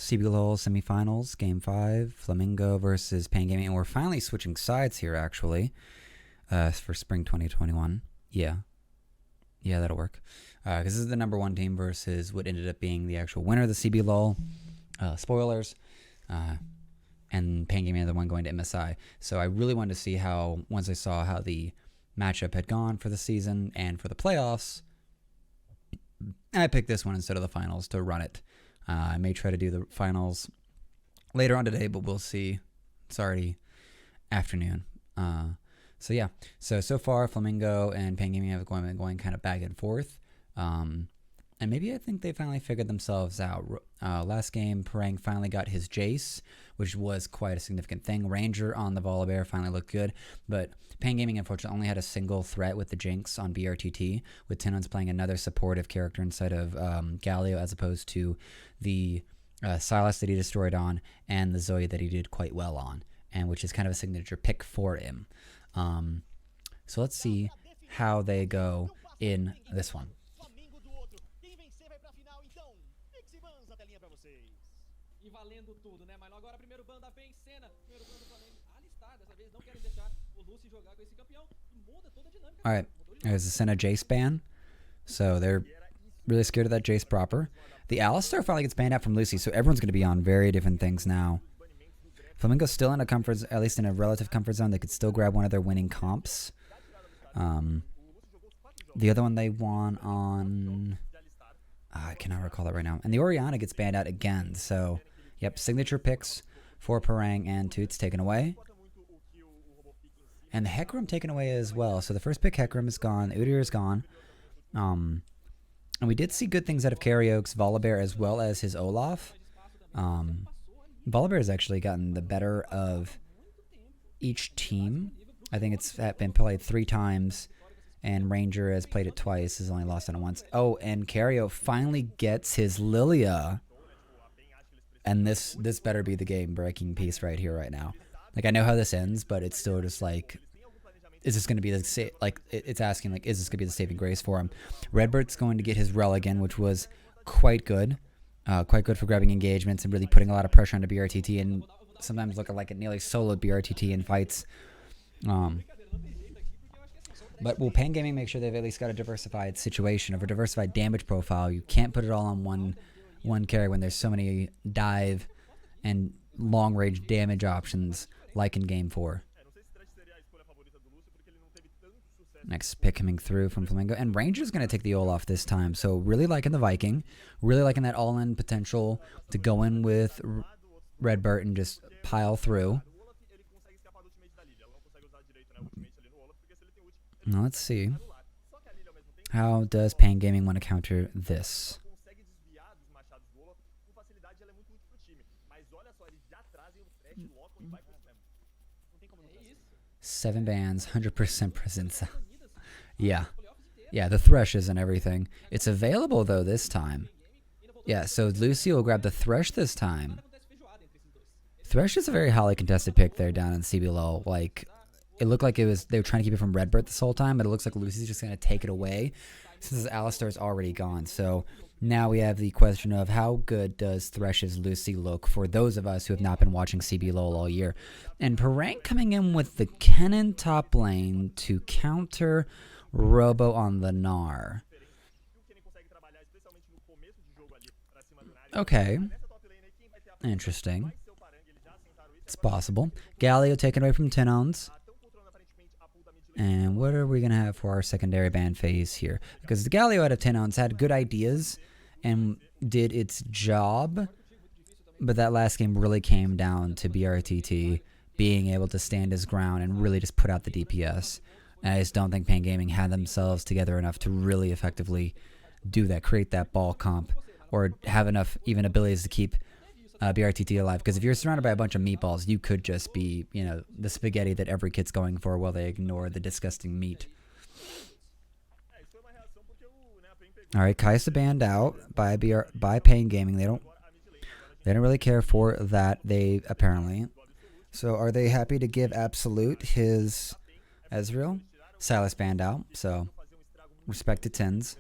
CBLOL Semifinals, Game 5, Flamengo versus Pan Gaming. And we're finally switching sides here, actually, for Spring 2021. Yeah, that'll work. Because this is the #1 team versus what ended up being the actual winner of the CBLOL. Spoilers. And Pan Gaming are the one going to MSI. So I really wanted to see how, once I saw how the matchup had gone for the season and for the playoffs, I picked this one instead of the finals to run it. I may try to do the finals later on today, but we'll see. It's already afternoon. So yeah. So far, Flamengo and Pan Gaming have been going kind of back and forth. And maybe I think they finally figured themselves out. Last game, Parang finally got his Jace, which was quite a significant thing. Ranger on the Volibear finally looked good, but Pan Gaming unfortunately only had a single threat with the Jinx on BRTT, with Tenon's playing another supportive character inside of Galio as opposed to the Silas that he destroyed on and the Zoe that he did quite well on, and which is kind of a signature pick for him. So let's see how they go in this one. Valendo tudo, né? Mas agora primeiro banda vem em cena. Primeiro banda do Flamengo alistar. Dessa vez não querem deixar o Lucy jogar com esse campeão. E muda toda a dinâmica. All right, there's a Senna Jace ban. So they're really scared of that Jace proper. The Alistar finally gets banned out from Lucy, so everyone's going to be on very different things now. Flamengo's still in a comfort, at least in a relative comfort zone. They could still grab one of their winning comps. The other one they won on... I cannot recall that right now. And the Orianna gets banned out again, so... Yep, signature picks for Parang and Toots taken away. And the Hecarim taken away as well. So the first pick Hecarim is gone. Udyr is gone. And we did see good things out of Karaoke's Volibear as well as his Olaf. Volibear has actually gotten the better of each team. I think it's been played 3 times. And Ranger has played it twice. Has only lost it once. Oh, and Karaoke finally gets his Lilia. And this better be the game-breaking piece right here, right now. Like, I know how this ends, but it's still just like, is this going to be the it's asking like, is this going to be the saving grace for him? Redbird's going to get his Religan, which was quite good for grabbing engagements and really putting a lot of pressure onto BRTT, and sometimes looking like it nearly soloed BRTT in fights. But will Pan Gaming make sure they've at least got a diversified situation of a diversified damage profile? You can't put it all on one carry when there's so many dive and long-range damage options like in Game 4. Next pick coming through from Flamengo. And Ranger's going to take the Olaf this time. So really liking the Viking. Really liking that all-in potential to go in with Redbird and just pile through. Now let's see. How does Pan Gaming want to counter this? 7 bans, 100% presence. Yeah, the Threshes and everything. It's available, though, this time. Yeah, so Lucy will grab the Thresh this time. Thresh is a very highly contested pick there down in CBLOL. Like, it looked like they were trying to keep it from Redbird this whole time, but it looks like Lucy's just going to take it away since Alistar's already gone. So now we have the question of how good does Thresh's Lucy look for those of us who have not been watching CBLOL all year. And Parang coming in with the Kennen top lane to counter Robo on the Gnar. Okay. Interesting. It's possible. Galio taken away from Tenons. And what are we going to have for our secondary ban phase here? Because the Galio out of Tenons had good ideas and did its job, but that last game really came down to BRTT being able to stand his ground and really just put out the DPS. And I just don't think Pan Gaming had themselves together enough to really effectively do that, create that ball comp, or have enough even abilities to keep BRTT alive. Because if you're surrounded by a bunch of meatballs, you could just be, you know, the spaghetti that every kid's going for while they ignore the disgusting meat. All right, Kaisa banned out by Pan Gaming. They don't really care for that. They apparently. So are they happy to give Absolute his Ezreal? Silas banned out. So respect to Tens.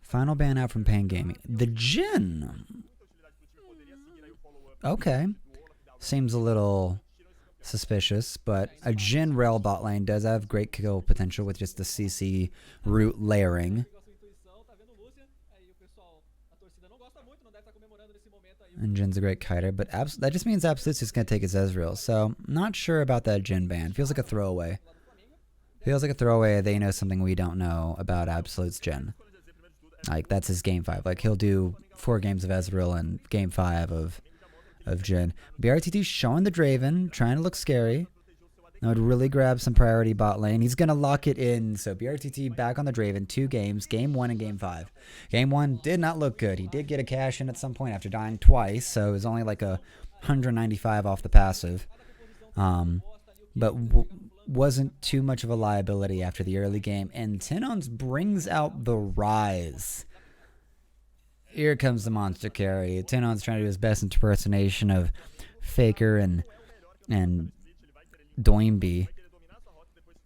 Final ban out from Pain Gaming. The Jin. Okay. Seems a little suspicious, but a Jin Rel bot lane does have great kill potential with just the CC root layering. And Jin's a great kiter, but that just means Absolute's just going to take his Ezreal. So, not sure about that Jin ban. Feels like a throwaway. Feels like a throwaway. They know something we don't know about Absolute's Jin. Like, that's his game 5. Like, he'll do 4 games of Ezreal and game 5 of Jin. BRTT showing the Draven, trying to look scary. That would really grab some priority bot lane. He's going to lock it in. So BRTT back on the Draven, 2 games, game 1 and game 5. Game 1 did not look good. He did get a cash in at some point after dying twice, so it was only like a 195 off the passive. But wasn't too much of a liability after the early game. And Tenons brings out the Rise. Here comes the monster carry. Tenon's trying to do his best impersonation of Faker and Doimby.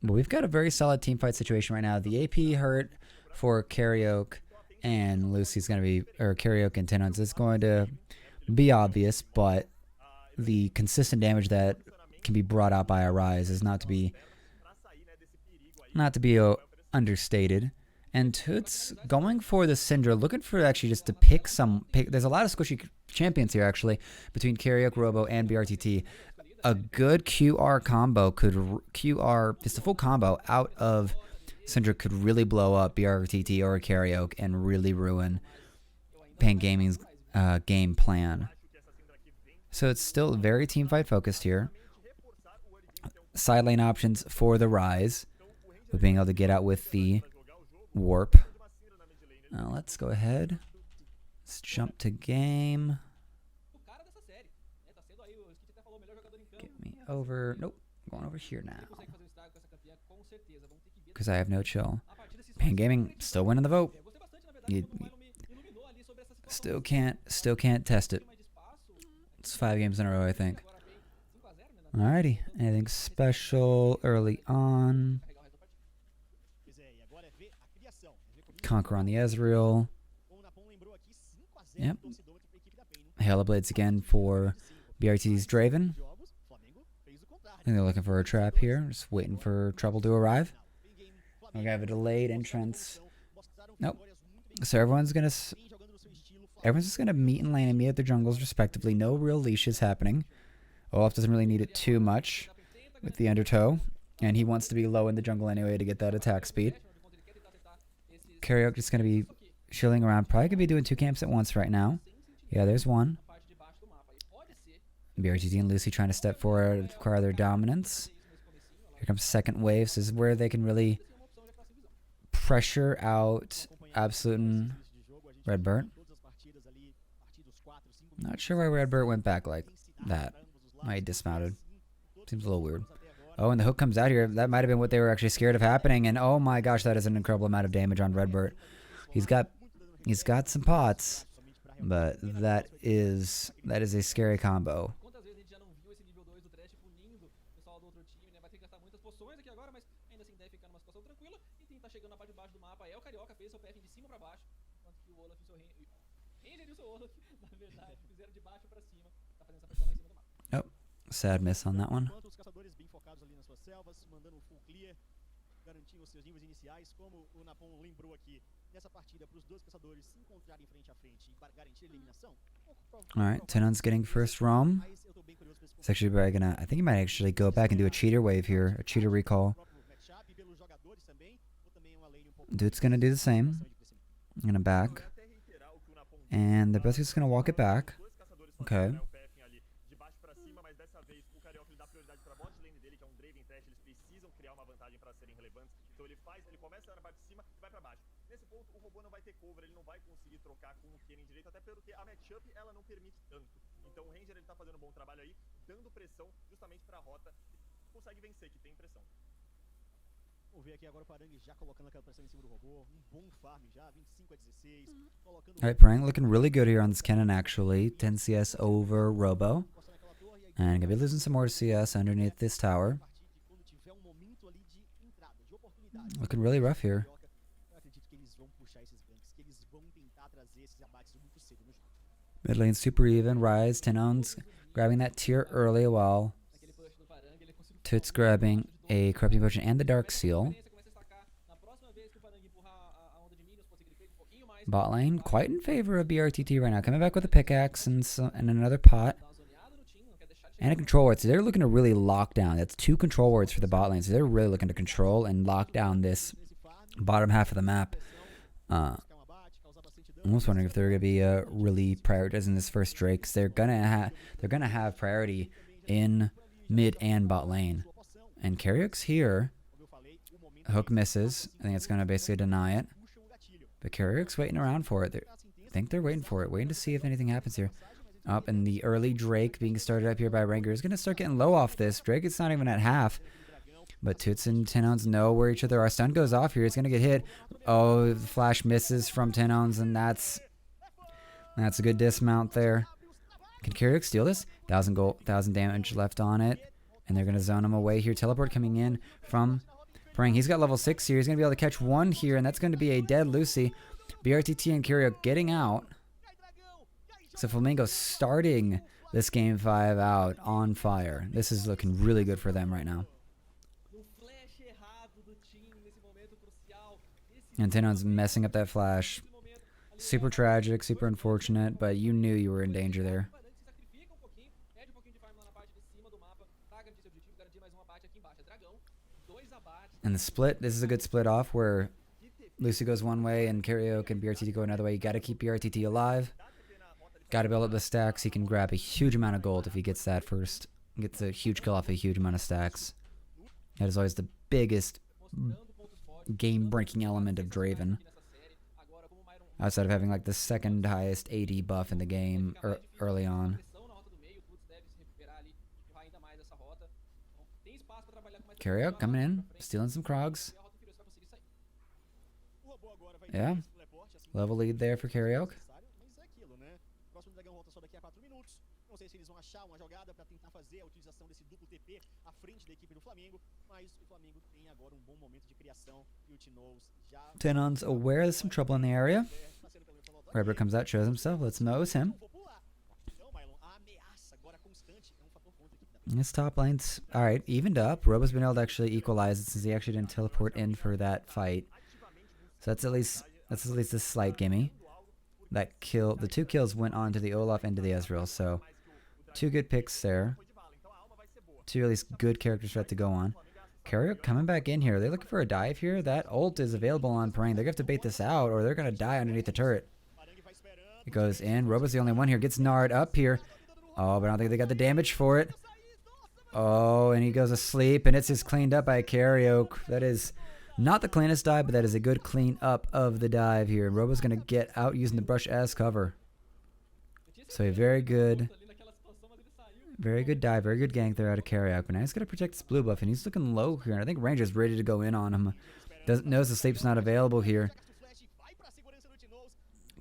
But we've got a very solid team fight situation right now. The AP hurt for Karaoke and Lucy's going to be, or Karaoke and Tenons is going to be obvious, but the consistent damage that can be brought out by a Rise is not to be understated. And Toots going for the Syndra, looking for actually just to pick. There's a lot of squishy champions here actually between Karaoke, Robo, and BRTT. A good QR combo just a full combo out of Syndra could really blow up BRTT or Karaoke and really ruin Pain Gaming's game plan. So it's still very team fight focused here. Side lane options for the Rise, with being able to get out with the warp. Now let's go ahead. Let's jump to game. Get me over. Nope. I'm going over here now. Because I have no chill. Pain Gaming still winning the vote. You still can't test it. It's 5 games in a row, I think. Alrighty. Anything special early on? Conquer on the Ezreal. Yep. Halo Blades again for BRT's Draven. I think they're looking for a trap here. Just waiting for trouble to arrive. We have a delayed entrance. Nope. So everyone's just gonna meet in lane and meet at their jungles respectively. No real leashes happening. Olaf doesn't really need it too much with the undertow, and he wants to be low in the jungle anyway to get that attack speed. Karaoke just gonna be chilling around. Probably gonna be doing 2 camps at once right now. Yeah, there's one. BRTT and Lucy trying to step forward to acquire their dominance. Here comes second wave. So this is where they can really pressure out Absolute and Redbird. Not sure why Redbird went back like that. I dismounted. Seems a little weird. Oh, and the hook comes out here. That might have been what they were actually scared of happening. And oh my gosh, that is an incredible amount of damage on Redbird. He's got some pots, but that is a scary combo. Oh, sad miss on that one. Alright, Tenon's getting first roam. It's actually probably gonna, I think he might actually go back and do a cheater wave here, a cheater recall. Dude's gonna do the same. I'm gonna back. And they're both just gonna walk it back. Okay. Alright, Parang looking really good here on this cannon actually. 10 CS over Robo. And gonna be losing some more CS underneath this tower. Looking really rough here. Mid lane super even. Rise, Tenon's grabbing that tier early while Toots grabbing a corrupting potion and the dark seal. Bot lane quite in favor of BRTT right now. Coming back with a pickaxe and another pot. And a control ward. So they're looking to really lock down. That's 2 control wards for the bot lane. So they're really looking to control and lock down this bottom half of the map. I'm almost wondering if they're going to be really prioritizing this first Drake. Because they're gonna have priority in mid and bot lane. And Karaoke's here. Hook misses. I think it's going to basically deny it. But Karaoke's waiting around for it. I think they're waiting for it. Waiting to see if anything happens here. Up and the early Drake being started up here by Ranger is going to start getting low off this. Drake is not even at half. But Toots and Tenons know where each other are. Stun goes off here. It's going to get hit. Oh, the flash misses from Tenons, and that's a good dismount there. Can Karaoke steal this? 1,000 damage left on it. And they're going to zone him away here. Teleport coming in from Prang. He's got level 6 here. He's going to be able to catch one here, and that's going to be a dead Lucy. BRTT and Karaoke getting out. So Flamengo starting this game 5 out on fire. This is looking really good for them right now. And Tenon's messing up that flash. Super tragic, super unfortunate, but you knew you were in danger there. And the split, this is a good split off where Lucy goes one way and Karaoke and BRTT go another way. You got to keep BRTT alive. Got to build up the stacks. He can grab a huge amount of gold if he gets that first. Gets a huge kill off a huge amount of stacks. That is always the biggest game-breaking element of Draven. Outside of having like the second highest AD buff in the game early on. Karaoke coming in, stealing some Krogs. Yeah. Level lead there for Karaoke. Não sei se eles vão achar uma jogada para tentar fazer a utilização desse duplo TP à frente da equipe do Flamengo, mas o Flamengo tem agora bom momento de criação e o Tinoz já Tenon's aware there's some trouble in the area. Rebber comes out, shows himself. Let's nose him. This top lane's alright, evened up. Robo's been able to actually equalize it since he actually didn't teleport in for that fight. So that's at least a slight gimme. That kill, the 2 kills went on to the Olaf and to the Ezreal, so 2 good picks there. 2 at least good characters for that to go on. Karaoke coming back in here. They're looking for a dive here. That ult is available on Prang. They're going to have to bait this out or they're going to die underneath the turret. It goes in. Robo's the only one here. Gets Nard up here. Oh, but I don't think they got the damage for it. Oh, and he goes asleep, and it's just cleaned up by Karaoke. That is not the cleanest dive, but that is a good clean up of the dive here. And Robo's going to get out using the brush as cover. So a very good dive, very good gank there out of Karaoke. But now he's got to protect this blue buff, and he's looking low here. And I think Ranger's ready to go in on him. Knows the sleep's not available here.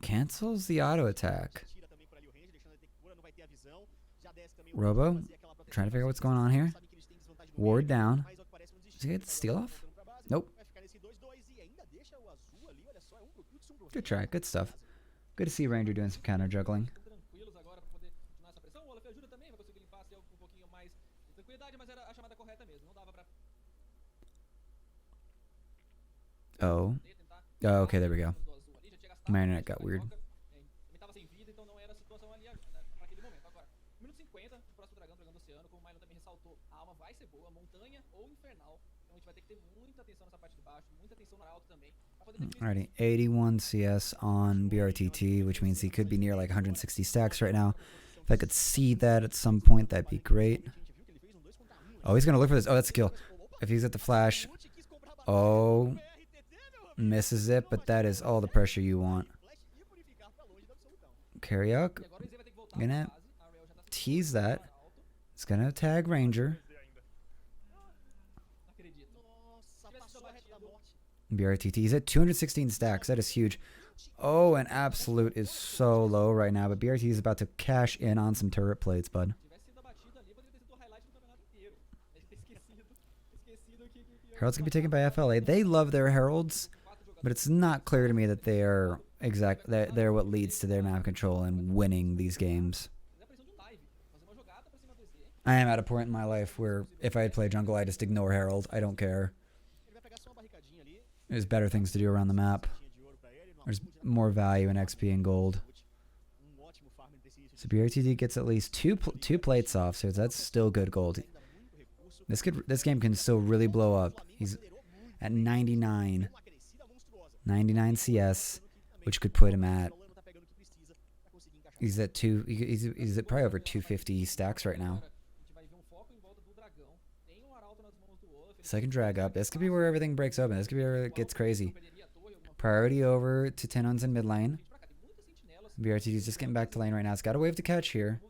Cancels the auto attack. Robo trying to figure out what's going on here. Ward down. Does he get the steal off? Nope. Good try. Good stuff. Good to see Ranger doing some counter juggling. Oh. Oh, okay, there we go. My internet got weird. Alrighty, 81 CS on BRTT, which means he could be near like 160 stacks right now. If I could see that at some point, that'd be great. Oh, he's going to look for this. Oh, that's a kill. If he's at the flash. Oh, misses it, but that is all the pressure you want. Karaoke, gonna tease that. It's going to tag Ranger. BRTT, he's at 216 stacks. That is huge. Oh, and Absolute is so low right now, but BRT is about to cash in on some turret plates, bud. Herald's going to be taken by FLA. They love their Heralds. But it's not clear to me that they are they're what leads to their map control and winning these games. I am at a point in my life where if I had played jungle, I just ignore Herald. I don't care. There's better things to do around the map. There's more value in XP and gold. So BRTD gets at least two plates off, so that's still good gold. This game can still really blow up. He's at 99 CS, which could put him at. He's at he's at probably over 250 stacks right now. Second drag up. This could be where everything breaks open. This could be where it gets crazy. Priority over to Tenons in mid lane. BRTD is just getting back to lane right now. It's got a wave to catch here.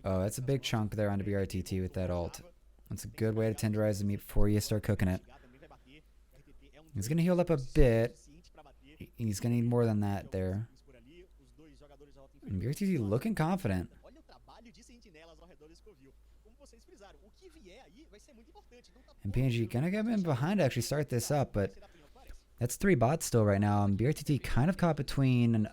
Oh, that's a big chunk there onto BRTT with that ult. That's a good way to tenderize the meat before you start cooking it. He's going to heal up a bit. He's going to need more than that there. And BRTT looking confident. And PNG gonna get him behind to actually start this up, but that's 3 bots still right now. And BRTT kind of caught between.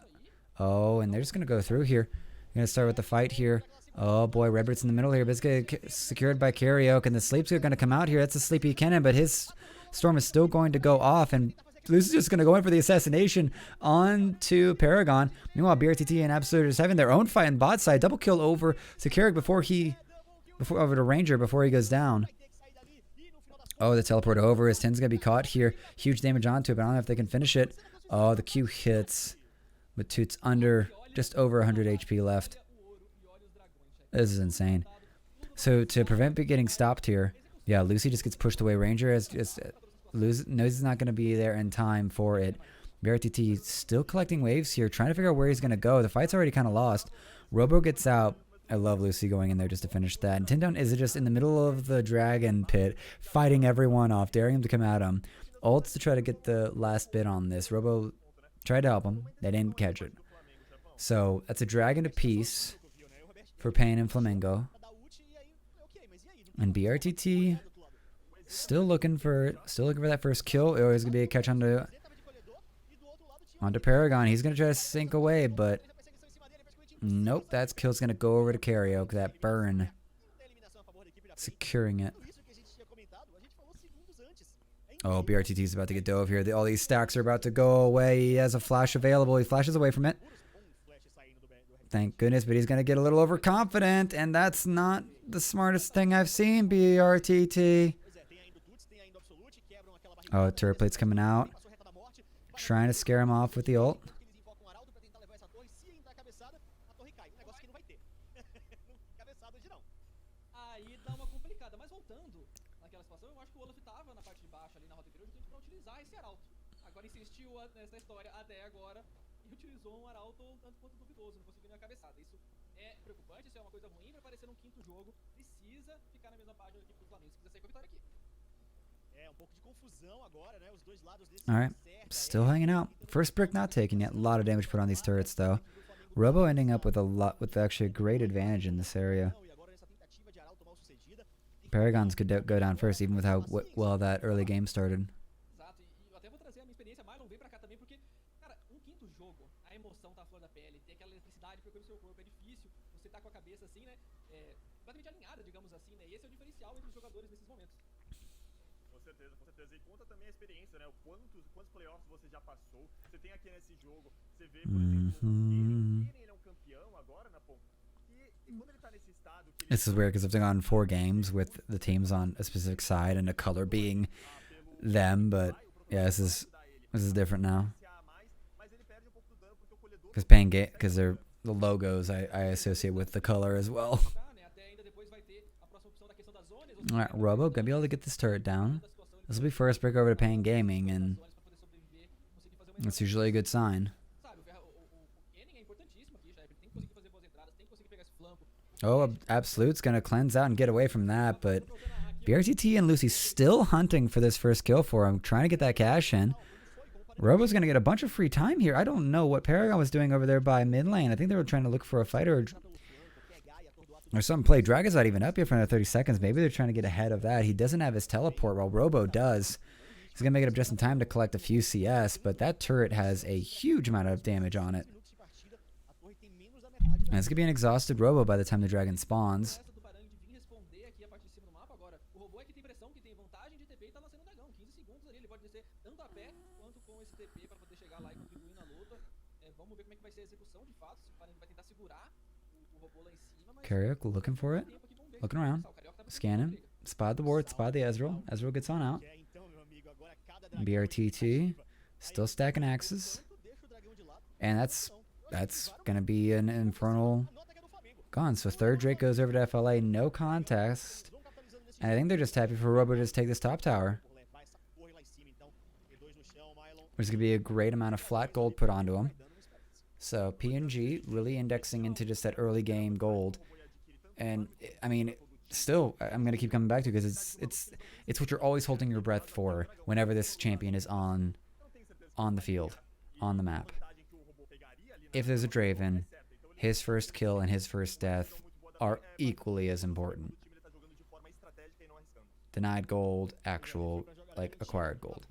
Oh, and they're just gonna go through here. Gonna start with the fight here. Oh boy, Redbird's in the middle here, but it's get secured by Karaoke, and the Sleep's gonna come out here. That's a Sleepy Cannon, but his Storm is still going to go off, and Lucy's just gonna go in for the assassination onto Paragon. Meanwhile, BRTT and Absolute are just having their own fight on bot side. Double kill over to Karaoke over to Ranger before he goes down. Oh, the teleport over. His 10's going to be caught here. Huge damage onto it, but I don't know if they can finish it. Oh, the Q hits. But Toot's under just over 100 HP left. This is insane. So to prevent it getting stopped here, yeah, Lucy just gets pushed away. Ranger knows he's not going to be there in time for it. BRTT still collecting waves here, trying to figure out where he's going to go. The fight's already kind of lost. Robo gets out. I love Lucy going in there just to finish that. And Tindown is just in the middle of the dragon pit, fighting everyone off, daring him to come at him. Ults to try to get the last bit on this. Robo tried to help him. They didn't catch it. So that's a dragon to piece for Pain and Flamengo. And BRTT still looking for that first kill. Oh, there's gonna be a catch onto Paragon. He's gonna try to sink away, but nope, that kill's going to go over to Karaoke. That burn. Securing it. Oh, BRTT's about to get dove here. All these stacks are about to go away. He has a flash available. He flashes away from it. Thank goodness, but he's going to get a little overconfident, and that's not the smartest thing I've seen, BRTT. Oh, turret plate's coming out. Trying to scare him off with the ult. Nessa história até agora e utilizou arauto tanto quanto duvidoso, não conseguiu nem a cabeçada. Isso é preocupante, isso é uma coisa ruim, vai parecer um quinto jogo. Precisa ficar na mesma página aqui pro Flamengo se quiser sair com a vitória aqui. É um pouco de confusão agora, né? Os dois lados desse. All right, still hanging out. First brick not taken yet. A lot of damage put on these turrets though. Robo ending up with actually a great advantage in this area. Paragons could go down first, even with how well that early game started. This is weird because I've gone 4 games with the teams on a specific side and a color being them, but yeah, this is different now. Because they're the logos I associate with the color as well. Alright, Robo gonna be able to get this turret down. This will be first break over to Pain Gaming, and that's usually a good sign. Oh, Absolute's gonna cleanse out and get away from that, but BRTT and Lucy still hunting for this first kill for him, trying to get that cash in. Robo's gonna get a bunch of free time here. I don't know what Paragon was doing over there by mid lane. I think they were trying to look for a fighter. Or some play. Dragon's not even up here for another 30 seconds. Maybe they're trying to get ahead of that. He doesn't have his teleport while Robo does. He's going to make it up just in time to collect a few CS, but that turret has a huge amount of damage on it. And it's going to be an exhausted Robo by the time the Dragon spawns. Carriok looking for it. Looking around. Scanning. Spot the ward. Spot the Ezreal. Ezreal gets on out. BRTT. Still stacking axes. And that's going to be an infernal gone. So third Drake goes over to FLA. No contest. And I think they're just happy for Robo to just take this top tower. There's going to be a great amount of flat gold put onto him. So PNG really indexing into just that early game gold. And I mean, still, I'm going to keep coming back to it because it's what you're always holding your breath for whenever this champion is on the field, on the map. If there's a Draven, his first kill and his first death are equally as important. Denied gold, actual, like, acquired gold.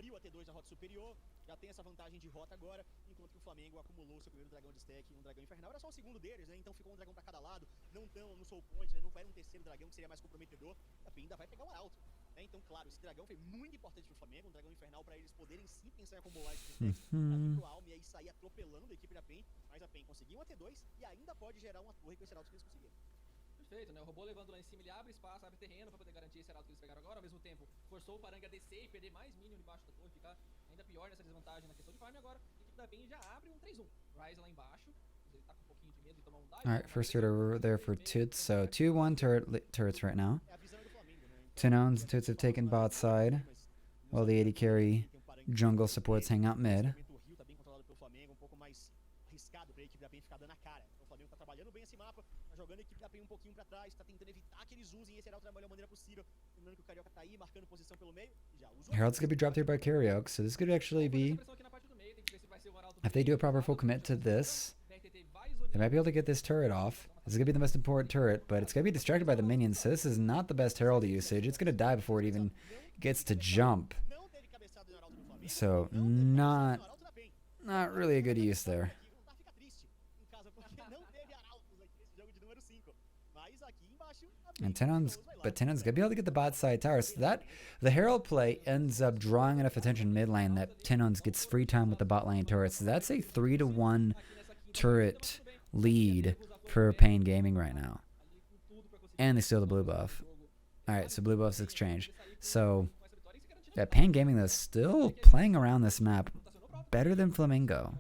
Flamengo acumulou seu primeiro dragão de stack, dragão infernal. Era só o segundo deles, né? Então ficou dragão pra cada lado. Não tão no soul point, né? Não era terceiro dragão que seria mais comprometedor. Ainda vai pegar o arauto. Né? Então, claro, esse dragão foi muito importante pro Flamengo. Dragão infernal pra eles poderem sim pensar em acumular esses stacks. Pra vir pro Alm e aí sair atropelando a equipe da PEN. Mas a PEN conseguiu um T2 e ainda pode gerar uma torre com esse arauto que eles conseguiram. Perfeito, né? O robô levando lá em cima, ele abre espaço, abre terreno pra poder garantir esse arauto que eles pegaram agora. Ao mesmo tempo, forçou o Paranga a descer e perder mais minion debaixo da torre, ficar ainda pior nessa desvantagem na questão de farm. Agora, a equipe da PEN já abre um 3-1. Ryze lá embaixo, ele tá com um pouquinho de medo de tomar um dive. Alright, first turret over there for Toots. So 2-1 turrets right now. Tenons and Toots have taken bot side, while the AD carry jungle supports hang out mid. Jogando a equipe da PEN um pouquinho pra trás, tá tentando evitar que eles usem esse heraldo da melhor maneira possível. Lembrando que o Carioca tá aí, marcando posição pelo meio. Já usa Herald's going to be dropped here by Carioca, so this could actually be, if they do a proper full commit to this, they might be able to get this turret off. This is going to be the most important turret, but it's going to be distracted by the minions, so this is not the best Herald usage. It's going to die before it even gets to jump. So, not really a good use there. And Tenon's going to be able to get the bot side tower. So that the Herald play ends up drawing enough attention mid lane that Tenon's gets free time with the bot lane turrets. So that's a 3-1 turret lead for Pain Gaming right now. And they steal the blue buff. Alright, so blue buff's exchange. So that Pain Gaming is still playing around this map better than Flamengo.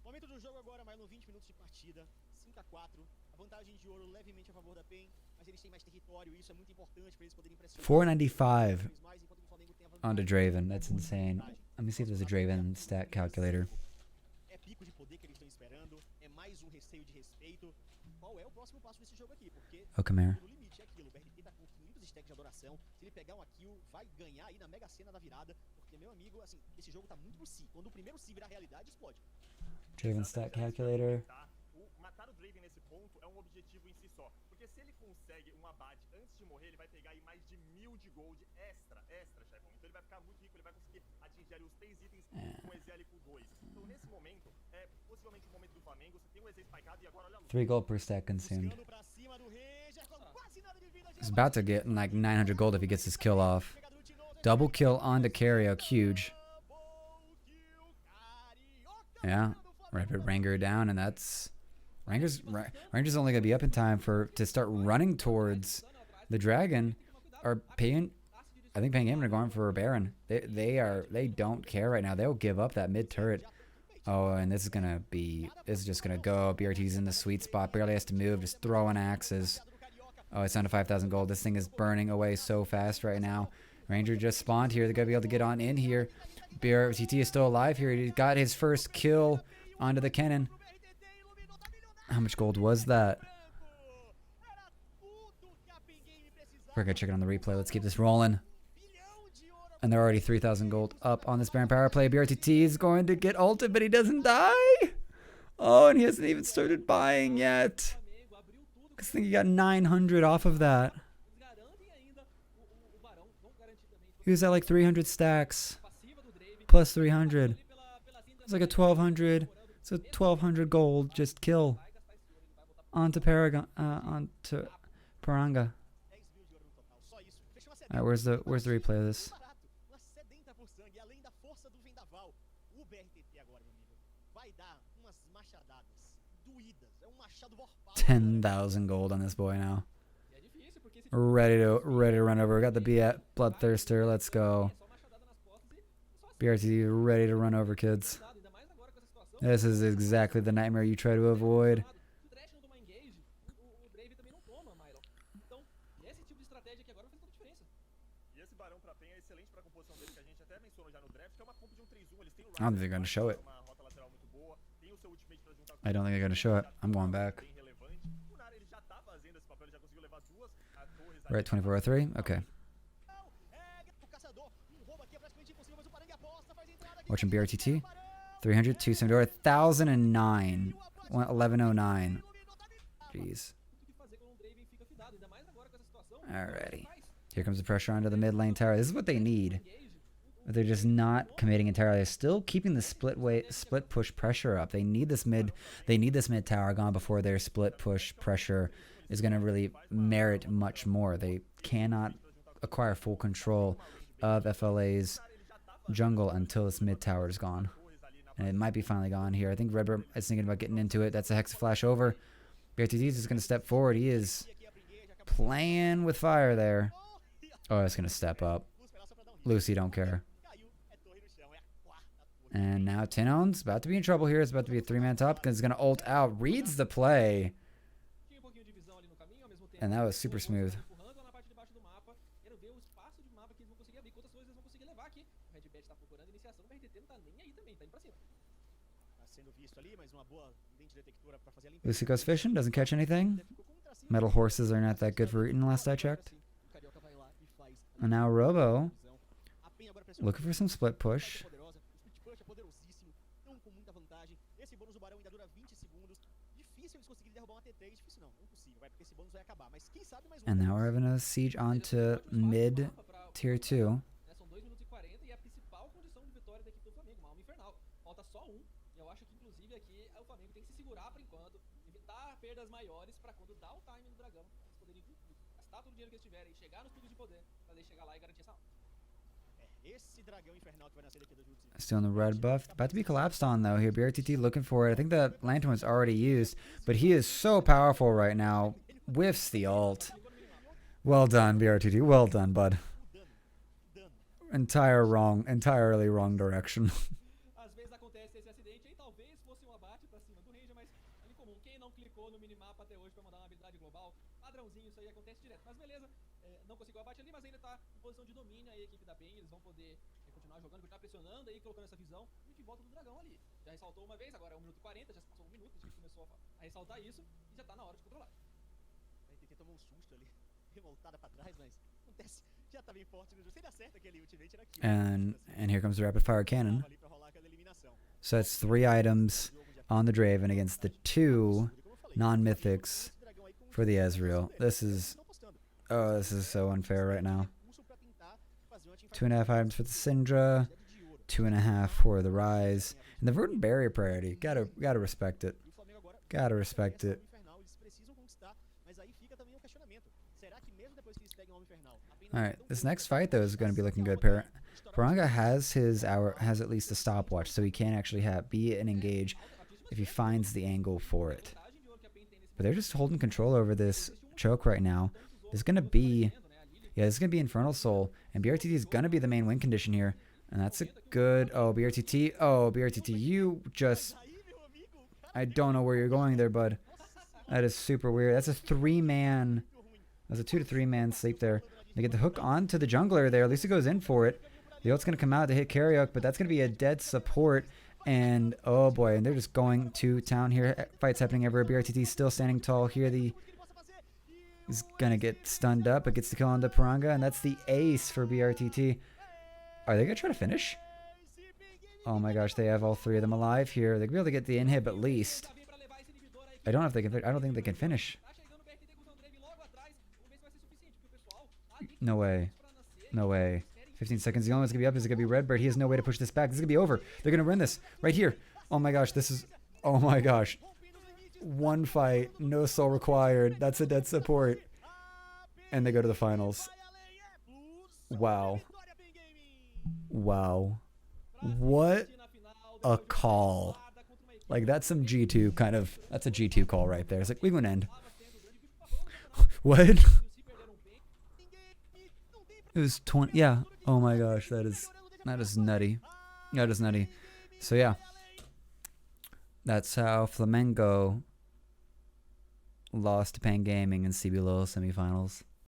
Momento do jogo agora, mais no 20 minutos de partida, 5-4, a vantagem de ouro levemente a favor da PEN, mas eles têm mais território e isso é muito importante para eles poderem pressionar. 495 onto Draven, that's insane. Let me see if there's a Draven stat calculator. É pico de poder que eles estão esperando, é mais um receio de respeito. Qual é o próximo passo desse jogo aqui? Porque no limite é aquilo, o BRT tá com 500 stacks de adoração, se ele pegar uma kill, vai ganhar aí na mega cena da virada, porque, meu amigo, assim, esse jogo tá muito no si. Quando o primeiro si virar realidade, explode. Draven stat calculator. Matar o Draven nesse ponto é um objetivo em si só. Porque se ele consegue um abate antes de morrer, ele vai pegar aí mais de 1000 de gold extra, chefão. Então ele vai ficar muito rico, ele vai conseguir atingir ali os 3 itens com o Exélico 2. Então nesse momento, é possivelmente o momento do Flamengo, você tem o Exé spikeado e agora olha... 3 gold per stack consumed. He's about to get like 900 gold if he gets his kill off. Double kill onto Carioca, huge. Yeah, rapid Ranger down, and that's Ranger's only gonna be up in time to start running towards the dragon. Or Pain, I think Pain Gaming are going for a Baron. They don't care right now. They'll give up that mid turret. Oh, and this is just gonna go. BRT's in the sweet spot, barely has to move, just throwing axes. Oh, it's down to 5,000 gold. This thing is burning away so fast right now. Ranger just spawned here. They're gonna be able to get on in here. BRTT is still alive here. He got his first kill onto the cannon. How much gold was that? We're gonna check it on the replay. Let's keep this rolling. And they're already 3,000 gold up on this Baron power play. BRTT is going to get ulted, but he doesn't die. Oh, and he hasn't even started buying yet. I think he got 900 off of that. He was at like 300 stacks. Plus 300. It's like a 1,200. It's a 1,200 gold. Just kill. Onto Paragon. Onto Paranga. Alright, where's the replay of this? 10,000 gold on this boy now. Ready to run over. We got the Bloodthirster. Let's go. BRT ready to run over, kids. This is exactly the nightmare you try to avoid. I don't think they're going to show it. I don't think they're going to show it. I'm going back. We're at 24:03. Okay. Watching BRTT. 300, 270, 1,009. 1109. Jeez. Alrighty. Here comes the pressure onto the mid lane tower. This is what they need. But they're just not committing entirely. They're still keeping the split push pressure up. They need this mid tower gone before their split push pressure is going to really merit much more. They cannot acquire full control of FLA's jungle until this mid tower is gone. And it might be finally gone here. I think Redbird is thinking about getting into it. That's a Hex Flash over. BRTT is just going to step forward. He is playing with fire there. Oh, it's going to step up. Lucy don't care. And now Tinone's about to be in trouble here. It's about to be a 3-man top because it's going to ult out. Reads the play. And that was super smooth. Lucy goes fishing, doesn't catch anything. Metal horses are not that good for eating last I checked. And now Robo looking for some split push. And now we're having a siege onto mid tier 2. Still in the red buff. About to be collapsed on though here. BRTT looking for it. I think the lantern was already used, but he is so powerful right now. Whiffs the ult. Well done, BRTT. Well done, bud. Entirely wrong direction. And here comes the rapid fire cannon. So that's 3 items on the Draven against the 2 non-mythics for the Ezreal. This is so unfair right now. 2.5 items for the Syndra, 2.5 for the Rise, and the Verdant Barrier priority. Gotta respect it. Gotta respect it. Alright, this next fight though is going to be looking good. Paranga has at least a stopwatch, so he can actually be an engage if he finds the angle for it. But they're just holding control over this choke right now. There's going to be, this is going to be Infernal Soul, and BRTT is going to be the main win condition here. And that's a good, BRTT, you just, I don't know where you're going there, bud. That is super weird. That's a 3-man, that's a 2 to 3-man sleep there. They get the hook onto the jungler there. At least it goes in for it. The ult's going to come out to hit Karyuk, but that's going to be a dead support. And, oh boy, and they're just going to town here. Fights happening everywhere. BRTT still standing tall here. He's going to get stunned up, but gets the kill on the Paranga, and that's the ace for BRTT. Are they gonna try to finish? Oh my gosh, they have all three of them alive here. They could be able to get the inhib at least. I don't know if they can. I don't think they can finish. No way. No way. 15 seconds. The only one's gonna be up is gonna be Redbird. He has no way to push this back. This is gonna be over. They're gonna win this right here. Oh my gosh, this is. Oh my gosh. One fight, no soul required. That's a dead support. And they go to the finals. Wow. Wow. What a call. Like, that's some G2 kind of, that's a G2 call right there. It's like, we gonna end. What? It was 20, yeah. Oh my gosh, that is nutty. That is nutty. So yeah. That's how Flamengo lost to Pan Gaming in CBLOL semifinals.